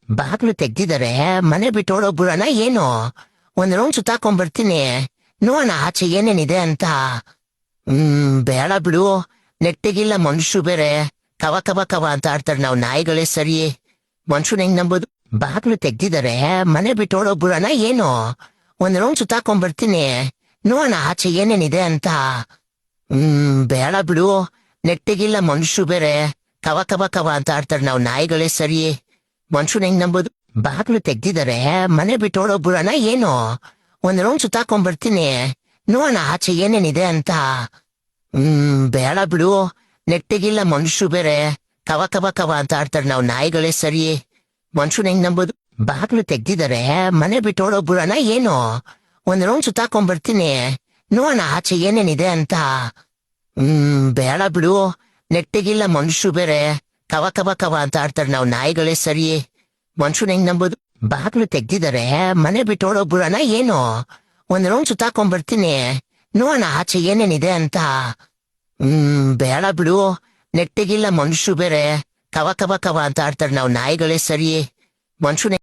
ಬಾಗ್ಲು ತೆಗ್ದಿದ್ದಾರೆ. ಮನೆ ಬಿಟ್ಟು ಓಡೋಗ್ಬಿಡೋಣ ಏನು? ಒಂದ್ ರೌಂಡ್ ಸುತ್ತಾಕೊಂಡ್ಬರ್ತೀನಿ, ನೋಡೋಣ ಆಚೆ ಏನೇನಿದೆ ಅಂತ. ಬೇಡ ಬಿಡು, ನೆಟ್ಟಿಗಿಲ್ಲ ಮನುಷ್ಯರು ಬೇರೆ ಕವ ಕವ ಕವ ಅಂತ ಆಡ್ತಾರೆ. ನಾವು ನಾಯಿಗಳೇ ಸರಿ, ಮನುಷ್ಯನ ಹೆಂಗ್ ನಂಬೋದು? ಬಾಗ್ಲು ತೆಗ್ದಿದ್ದಾರೆ. ಮನೆ ಬಿಟ್ಟು ಓಡೋಗ್ಬಿಡೋಣ ಏನು? ಒಂದ್ ರೌಂಡ್ ಸುತ್ತಾಕೊಂಡ್ಬರ್ತೀನಿ, ನೋಡೋಣ ಆಚೆ ಏನೇನಿದೆ ಅಂತ. ಬೇಡ ಬಿಡು, ನೆಟ್ಟಿಗಿಲ್ಲ ಮನುಷ್ಯರು ಬೇರೆ ಕವ ಕವ ಕವ ಅಂತ ಆಡ್ತಾರೆ. ನಾವು ನಾಯಿಗಳೇ ಸರಿ, ಮನುಷ್ಯನ ಹೆಂಗ್ ನಂಬೋದು? ಬಾಗ್ಲು ತೆಗ್ದಿದ್ದಾರೆ. ಮನೆ ಬಿಟ್ಟು ಓಡೋಗ್ಬಿಡೋಣ ಏನು? ಒಂದ್ ರೌಂಡ್ ಸುತ್ತಾಕೊಂಡ್ಬರ್ತೀನಿ, ನೋಡೋಣ ಆಚೆ ಏನೇನಿದೆ ಅಂತ. ಬೇಡ ಬಿಡು, ನೆಟ್ಟಿಗಿಲ್ಲ ಮನುಷ್ಯರು ಬೇರೆ ಕವ ಕವ ಕವ ಅಂತ ಆಡ್ತಾರೆ. ನಾವು ನಾಯಿಗಳೇ ಸರಿ, ಮನುಷ್ಯನ ಹೆಂಗ್ ನಂಬೋದು? ಬಾಗ್ಲು ತೆಗ್ದಿದ್ದಾರೆ. ಮನೆ ಬಿಟ್ಟು ಓಡೋಗ್ಬಿಡೋಣ ಏನು? ಒಂದ್ ರೌಂಡ್ ಸುತ್ತಾಕೊಂಡ್ಬರ್ತೀನಿ, ನೋಡೋಣ ಆಚೆ ಏನೇನಿದೆ ಅಂತ. ಬೇಡ ಬಿಡು, ನೆಟ್ಟಿಗಿಲ್ಲ ಮನುಷ್ಯರು ಬೇರೆ ಕವ ಕವ ಕವ ಅಂತ ಆಡ್ತಾರೆ. ನಾವು ನಾಯಿಗಳೇ ಸರಿ, ಮನುಷ್ಯನ ಹೆಂಗ್ ನಂಬೋದು? ಬಾಗ್ಲು ತೆಗ್ದಿದ್ದಾರೆ. ಮನೆ ಬಿಟ್ಟು ಓಡೋಗ್ಬಿಡೋಣ ಏನು? ಒಂದ್ ರೌಂಡ್ ಸುತ್ತಾಕೊಂಡ್ಬರ್ತೀನಿ, ನೋಡೋಣ ಆಚೆ ಏನೇನಿದೆ ಅಂತ. ಬೇಡ ಬಿಡು, ನೆಟ್ಟಿಗಿಲ್ಲ ಮನುಷ್ಯರು ಬೇರೆ ಕವ ಕವ ಕವ ಅಂತ ಆಡ್ತಾರೆ. ನಾವು ನಾಯಿಗಳೇ ಸರಿ, ಮನುಷ್ಯನ